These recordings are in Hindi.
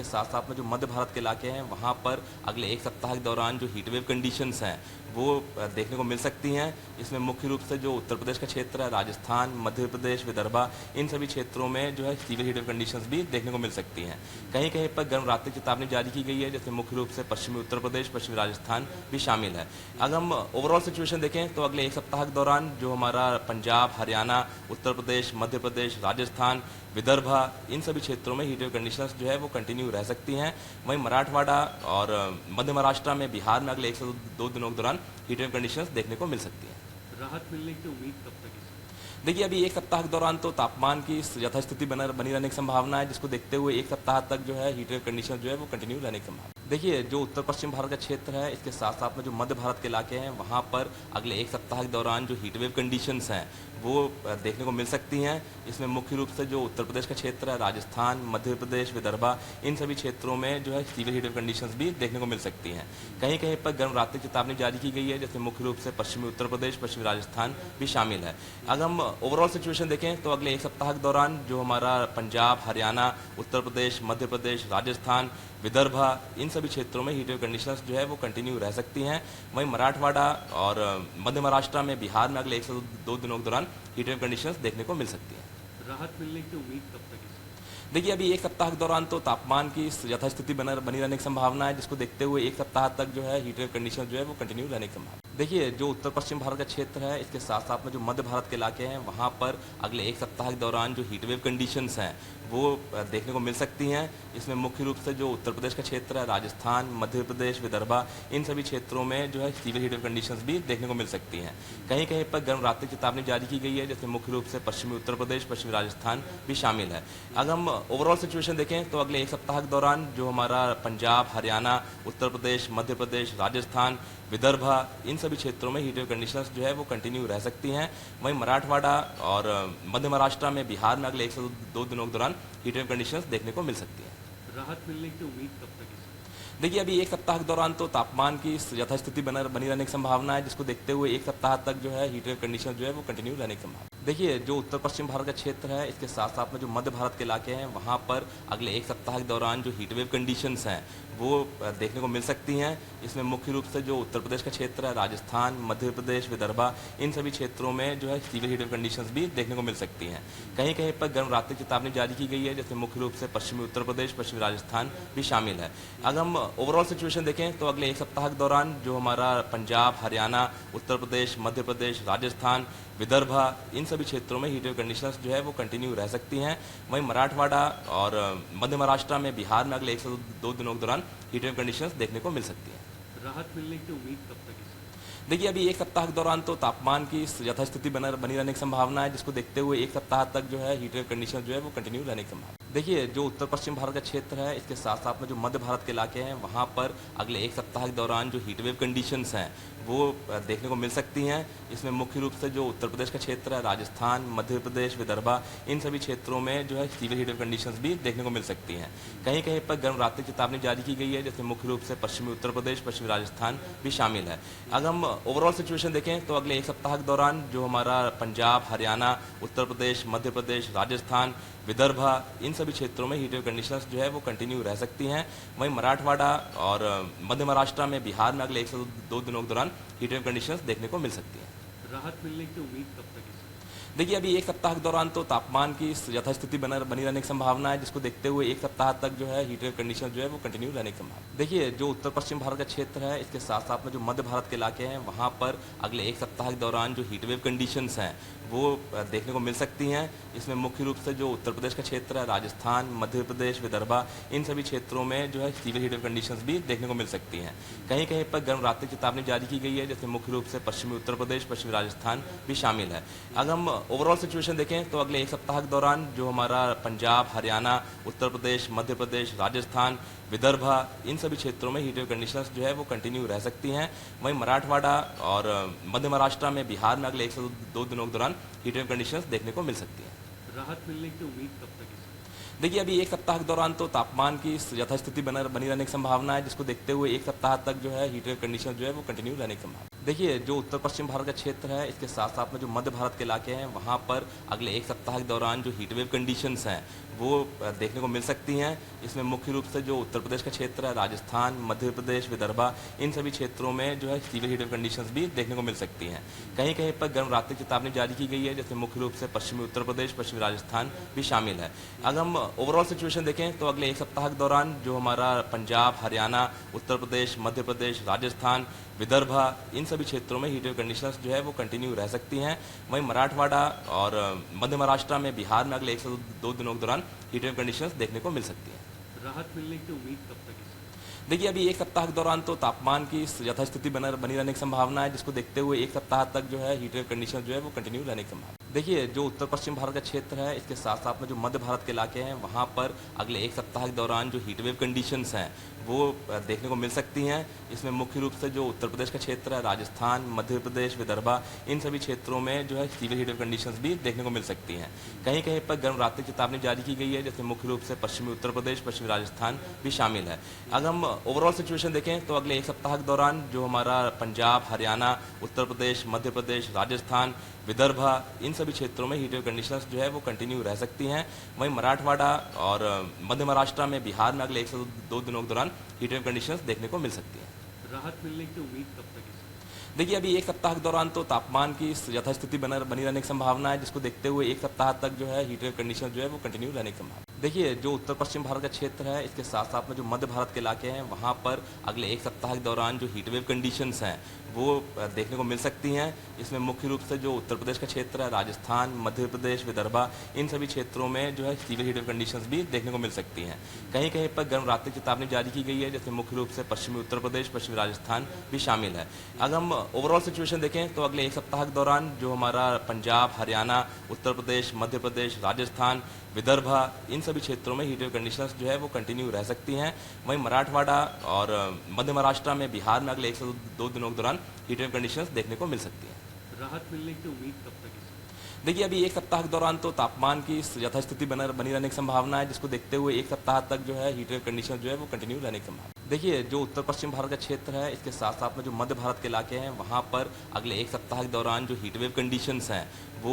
साथ साथ में जो मध्य भारत के इलाके हैं वहाँ पर अगले एक सप्ताह के दौरान जो हीट वेव कंडीशंस हैं वो देखने को मिल सकती हैं। इसमें मुख्य रूप से जो उत्तर प्रदेश का क्षेत्र है, राजस्थान, मध्य प्रदेश, विदर्भा, इन सभी क्षेत्रों में जो है सीवियर हीट वेव कंडीशंस भी देखने को मिल सकती हैं। कहीं कहीं पर गर्म रात्रि चेतावनी जारी की गई है, जैसे मुख्य रूप से पश्चिमी उत्तर प्रदेश, पश्चिमी राजस्थान भी शामिल है। अगर हम ओवरऑल सिचुएशन देखें तो अगले एक सप्ताह के दौरान जो हमारा पंजाब, हरियाणा, उत्तर प्रदेश, मध्य प्रदेश, राजस्थान, विदर्भा, इन सभी क्षेत्रों में हीट वेव कंडीशंस जो है वो कंटिन्यू रह सकती हैं। वहीं मराठवाड़ा और मध्य महाराष्ट्र में, बिहार में अगले 1 से 2 दिनों के दौरान हीट वेव कंडीशंस देखने को मिल सकती हैं। राहत मिलने की उम्मीद कब तक है? देखिए, अभी एक सप्ताह के दौरान तो तापमान की यथास्थिति बनी रहने की संभावना है, जिसको देखते हुए एक सप्ताह तक जो है हीट वेव कंडीशन जो है वो कंटिन्यू रहने की संभावना। देखिए, जो उत्तर पश्चिम भारत का क्षेत्र है, इसके साथ साथ में जो मध्य भारत के इलाके हैं वहाँ पर अगले एक सप्ताह के दौरान जो हीट वेव कंडीशंस हैं वो देखने को मिल सकती हैं। इसमें मुख्य रूप से जो उत्तर प्रदेश का क्षेत्र है, राजस्थान, मध्य प्रदेश, विदर्भा, इन सभी क्षेत्रों में जो है सीवियर हीट वेव कंडीशंस भी देखने को मिल सकती हैं। कहीं कहीं पर गर्म रात्रि चेतावनी जारी की गई है, जैसे मुख्य रूप से पश्चिमी उत्तर प्रदेश, पश्चिमी राजस्थान भी शामिल है। अगर हम ओवरऑल सिचुएशन देखें तो अगले एक सप्ताह के दौरान जो हमारा पंजाब, हरियाणा, उत्तर प्रदेश, मध्य प्रदेश, राजस्थान, विदर्भा, इन सभी क्षेत्रों में हीट वेव कंडीशंस जो है वो कंटिन्यू रह सकती हैं। वहीं मराठवाड़ा और मध्य महाराष्ट्र में, बिहार में अगले 1 से 2 दिनों के दौरान हीट वेव कंडीशंस देखने को मिल सकती हैं। राहत मिलने की उम्मीद कब तक है? देखिए, अभी एक सप्ताह के दौरान तो तापमान की यथास्थिति बनी रहने की संभावना है, जिसको देखते हुए एक सप्ताह तक जो है हीट वेव कंडीशन जो है वो कंटिन्यू रहने की संभावना। देखिए, जो उत्तर पश्चिम भारत का क्षेत्र है, इसके साथ साथ में जो मध्य भारत के इलाके हैं वहाँ पर अगले एक सप्ताह के दौरान जो हीट वेव कंडीशंस हैं वो देखने को मिल सकती हैं। इसमें मुख्य रूप से जो उत्तर प्रदेश का क्षेत्र है, राजस्थान, मध्य प्रदेश, विदर्भा, इन सभी क्षेत्रों में जो है सीवियर हीट वेव कंडीशंस भी देखने को मिल सकती हैं। कहीं कहीं पर गर्म रात्रि चेतावनी जारी की गई है, जैसे मुख्य रूप से पश्चिमी उत्तर प्रदेश, पश्चिमी राजस्थान भी शामिल है। अगर हम ओवरऑल सिचुएशन देखें तो अगले एक सप्ताह के दौरान जो हमारा पंजाब, हरियाणा, उत्तर प्रदेश, मध्य प्रदेश, राजस्थान, विदर्भा, इन सभी क्षेत्रों में हीट वेव कंडीशंस जो है वो कंटिन्यू रह सकती हैं। वहीं मराठवाड़ा और मध्य महाराष्ट्र में, बिहार में अगले 1 से 2 दिनों के दौरान हीट वेव कंडीशंस देखने को मिल सकती हैं। राहत मिलने की उम्मीद कब तक है? देखिए, अभी एक सप्ताह के दौरान तो तापमान की यथास्थिति बनी रहने की संभावना है, जिसको देखते हुए एक सप्ताह तक जो है हीट वेव कंडीशन जो है वो कंटिन्यू रहने की संभावना। देखिए, जो उत्तर पश्चिम भारत का क्षेत्र है, इसके साथ साथ में जो मध्य भारत के इलाके हैं वहाँ पर अगले एक सप्ताह के दौरान जो हीट वेव कंडीशंस हैं वो देखने को मिल सकती हैं। इसमें मुख्य रूप से जो उत्तर प्रदेश का क्षेत्र है, राजस्थान, मध्य प्रदेश, विदर्भा, इन सभी क्षेत्रों में जो है सीवियर हीट वेव कंडीशंस भी देखने को मिल सकती हैं। कहीं कहीं पर गर्म रात्रि चेतावनी जारी की गई है, जैसे मुख्य रूप से पश्चिमी उत्तर प्रदेश, पश्चिमी राजस्थान भी शामिल है। अगर हम ओवरऑल सिचुएशन देखें तो अगले एक सप्ताह के दौरान जो हमारा पंजाब, हरियाणा, उत्तर प्रदेश, मध्य प्रदेश, राजस्थान, विदर्भा, इन सभी क्षेत्रों में हीट वेव कंडीशंस जो है वो कंटिन्यू रह सकती हैं। वहीं मराठवाड़ा और मध्य महाराष्ट्र में, बिहार में अगले 1 से 2 दिनों के दौरान हीट वेव कंडीशंस देखने को मिल सकती हैं। राहत मिलने की उम्मीद कब तक है? देखिए, अभी एक सप्ताह के दौरान तो तापमान की यथास्थिति बनी रहने की संभावना है, जिसको देखते हुए एक सप्ताह तक जो है हीट वेव कंडीशन जो है वो कंटिन्यू रहने की संभावना। देखिए, जो उत्तर पश्चिम भारत का क्षेत्र है, इसके साथ साथ में जो मध्य भारत के इलाके हैं वहाँ पर अगले एक सप्ताह के दौरान जो हीट वेव कंडीशंस हैं वो देखने को मिल सकती हैं। इसमें मुख्य रूप से जो उत्तर प्रदेश का क्षेत्र है, राजस्थान, मध्य प्रदेश, विदर्भा, इन सभी क्षेत्रों में जो है सीवियर हीट वेव कंडीशंस भी देखने को मिल सकती हैं। कहीं कहीं पर गर्म रात्रि चेतावनी जारी की गई है, जैसे मुख्य रूप से पश्चिमी उत्तर प्रदेश, पश्चिमी राजस्थान भी शामिल है। अगर हम ओवरऑल सिचुएशन देखें तो अगले एक सप्ताह के दौरान जो हमारा पंजाब, हरियाणा, उत्तर प्रदेश, मध्य प्रदेश, राजस्थान, विदर्भा, इन सभी क्षेत्रों में हीट वेव कंडीशंस जो है वो कंटिन्यू रह सकती हैं। वहीं मराठवाड़ा और मध्य महाराष्ट्र में, बिहार में अगले 1 से 2 दिनों के दौरान हीट वेव कंडीशंस देखने को मिल सकती हैं। राहत मिलने की उम्मीद कब तक है? देखिए, अभी एक सप्ताह के दौरान तो तापमान की यथास्थिति बनी रहने की संभावना है, जिसको देखते हुए एक सप्ताह तक जो है हीट वेव कंडीशन जो है वो कंटिन्यू रहने की संभावना। देखिए, जो उत्तर पश्चिम भारत का क्षेत्र है, इसके साथ साथ में जो मध्य भारत के इलाके हैं वहाँ पर अगले एक सप्ताह के दौरान जो हीट वेव कंडीशंस हैं वो देखने को मिल सकती हैं। इसमें मुख्य रूप से जो उत्तर प्रदेश का क्षेत्र है, राजस्थान, मध्य प्रदेश, विदर्भा, इन सभी क्षेत्रों में जो है सीवियर हीट वेव कंडीशंस भी देखने को मिल सकती हैं। कहीं कहीं पर गर्म रात्रि चेतावनी जारी की गई है, जैसे मुख्य रूप से पश्चिमी उत्तर प्रदेश, पश्चिमी राजस्थान भी शामिल है। अगर हम ओवरऑल सिचुएशन देखें तो अगले एक सप्ताह के दौरान जो हमारा पंजाब, हरियाणा, उत्तर प्रदेश, मध्य प्रदेश, राजस्थान, विदर्भा, इन सभी क्षेत्रों में हीट वेव कंडीशंस जो है वो कंटिन्यू रह सकती हैं। वहीं मराठवाड़ा और मध्य महाराष्ट्र में, बिहार में अगले 1 से 2 दिनों के दौरान हीट वेव कंडीशंस देखने को मिल सकती हैं। राहत मिलने की उम्मीद कब तक है? देखिए, अभी एक सप्ताह के दौरान तो तापमान की यथास्थिति बनी रहने की संभावना है, जिसको देखते हुए एक सप्ताह तक जो है हीट वेव कंडीशन जो है वो कंटिन्यू रहने की संभावना। देखिए, जो उत्तर पश्चिम भारत का क्षेत्र है, इसके साथ साथ में जो मध्य भारत के इलाके हैं वहाँ पर अगले एक सप्ताह के दौरान जो हीट वेव कंडीशंस हैं वो देखने को मिल सकती हैं। इसमें मुख्य रूप से जो उत्तर प्रदेश का क्षेत्र है, राजस्थान, मध्य प्रदेश, विदर्भा, इन सभी क्षेत्रों में जो है सीवियर हीट वेव कंडीशंस भी देखने को मिल सकती हैं। कहीं कहीं पर गर्म रात्रि की चेतावनी जारी की गई है, जैसे मुख्य रूप से पश्चिमी उत्तर प्रदेश, पश्चिमी राजस्थान भी शामिल है। अगर हम ओवरऑल सिचुएशन देखें तो अगले एक सप्ताह के दौरान जो हमारा पंजाब, हरियाणा, उत्तर प्रदेश, मध्य प्रदेश, राजस्थान, विदर्भा, इन सभी क्षेत्रों में हीट वेव कंडीशंस जो है वो कंटिन्यू रह सकती हैं। वहीं मराठवाड़ा और मध्य महाराष्ट्र में, बिहार में अगले 1 से 2 दिनों के दौरान हीट वेव कंडीशंस देखने को मिल सकती हैं। राहत मिलने की उम्मीद कब तक है सर? देखिए, अभी एक सप्ताह के दौरान तो तापमान की यथास्थिति बनी रहने की संभावना है, जिसको देखते हुए एक सप्ताह तक जो है हीट वेव कंडीशन जो है वो कंटिन्यू रहने की संभावना है। देखिए, जो उत्तर पश्चिम भारत का क्षेत्र है, इसके साथ साथ में जो मध्य भारत के इलाके हैं, वहाँ पर अगले एक सप्ताह के दौरान जो हीट वेव कंडीशंस हैं वो देखने को मिल सकती हैं। इसमें मुख्य रूप से जो उत्तर प्रदेश का क्षेत्र है, राजस्थान, मध्य प्रदेश, विदर्भा, इन सभी क्षेत्रों में जो है सीवियर हीट वेव कंडीशंस भी देखने को मिल सकती हैं। कहीं कहीं पर गर्म रात्रि की चेतावनी जारी की गई है, जैसे मुख्य रूप से पश्चिमी उत्तर प्रदेश, पश्चिमी राजस्थान भी शामिल है। अगर हम ओवरऑल सिचुएशन देखें तो अगले एक सप्ताह के दौरान जो हमारा पंजाब, हरियाणा, उत्तर प्रदेश, मध्य प्रदेश, राजस्थान, विदर्भा, इन सभी क्षेत्रों में हीट वेव कंडीशंस जो है वो कंटिन्यू रह सकती हैं। वहीं मराठवाड़ा और मध्य महाराष्ट्र में, बिहार में अगले 1 से 2 दिनों के दौरान हीट वेव कंडीशंस देखने को मिल सकती हैं। राहत मिलने की उम्मीद कब तक है सर? देखिए, अभी एक सप्ताह के दौरान तो तापमान की यथास्थिति बनी रहने की संभावना है, जिसको देखते हुए एक सप्ताह तक जो है हीट वेव कंडीशन जो है वो कंटिन्यू रहने की संभावना है। देखिए, जो उत्तर पश्चिम भारत का क्षेत्र है, इसके साथ साथ में जो मध्य भारत के इलाके हैं, वहाँ पर अगले एक सप्ताह के दौरान जो हीट वेव कंडीशंस हैं वो देखने को मिल सकती हैं। इसमें मुख्य रूप से जो उत्तर प्रदेश का क्षेत्र है, राजस्थान, मध्य प्रदेश, विदर्भा, इन सभी क्षेत्रों में जो है सीवियर हीट वेव कंडीशंस भी देखने को मिल सकती हैं। कहीं कहीं पर गर्म रात्रि की चेतावनी जारी की गई है, जैसे मुख्य रूप से पश्चिमी उत्तर प्रदेश, पश्चिमी राजस्थान भी शामिल है। अगर हम ओवरऑल सिचुएशन देखें तो अगले एक सप्ताह के दौरान जो हमारा पंजाब, हरियाणा, उत्तर प्रदेश, मध्य प्रदेश, राजस्थान, विदर्भा, इन सभी क्षेत्रों में हीट वेव कंडीशंस जो है वो कंटिन्यू रह सकती हैं। वहीं मराठवाड़ा और मध्य महाराष्ट्र में, बिहार में अगले 1 से 2 दिनों के दौरान हीट वेव कंडीशंस देखने को मिल सकती हैं। राहत मिलने की उम्मीद कब तक है सर? देखिए, अभी एक सप्ताह के दौरान तो तापमान की यथास्थिति बनी रहने की संभावना है, जिसको देखते हुए एक सप्ताह तक जो है हीट वेव कंडीशन जो है वो कंटिन्यू रहने की संभावना है। देखिए, जो उत्तर पश्चिम भारत का क्षेत्र है, इसके साथ साथ में जो मध्य भारत के इलाके हैं, वहाँ पर अगले एक सप्ताह के दौरान जो हीट वेव कंडीशंस हैं वो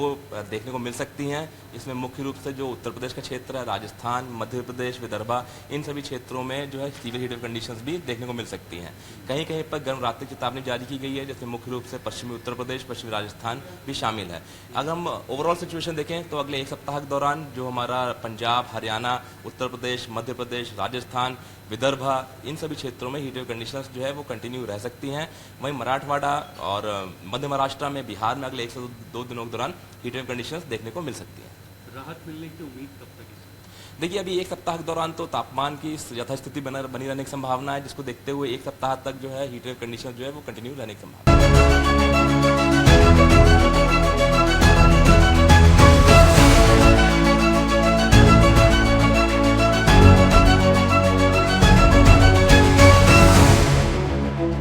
देखने को मिल सकती हैं। इसमें मुख्य रूप से जो उत्तर प्रदेश का क्षेत्र है, राजस्थान, मध्य प्रदेश, विदर्भा, इन सभी क्षेत्रों में जो है सीवियर हीट वेव कंडीशंस भी देखने को मिल सकती हैं। कहीं कहीं पर गर्म रात्रि की चेतावनी जारी की गई है, जैसे मुख्य रूप से पश्चिमी उत्तर प्रदेश, पश्चिमी राजस्थान भी शामिल है। अगर हम ओवरऑल सिचुएशन देखें तो अगले एक सप्ताह के दौरान जो हमारा पंजाब, हरियाणा, उत्तर प्रदेश, मध्य प्रदेश, राजस्थान, विदर्भा, इन सभी क्षेत्रों में हीट वेव कंडीशंस जो है वो कंटिन्यू रह सकती हैं। वहीं मराठवाड़ा और मध्य महाराष्ट्र में, बिहार में अगले 1 से 2 दिनों के दौरान हीट वेव कंडीशंस देखने को मिल सकती हैं। राहत मिलने की उम्मीद कब तक है सर? देखिए, अभी एक सप्ताह के दौरान तो तापमान की यथास्थिति बनी रहने की संभावना है, जिसको देखते हुए एक सप्ताह तक जो है हीट वेव कंडीशन जो है वो कंटिन्यू रहने की संभावना है।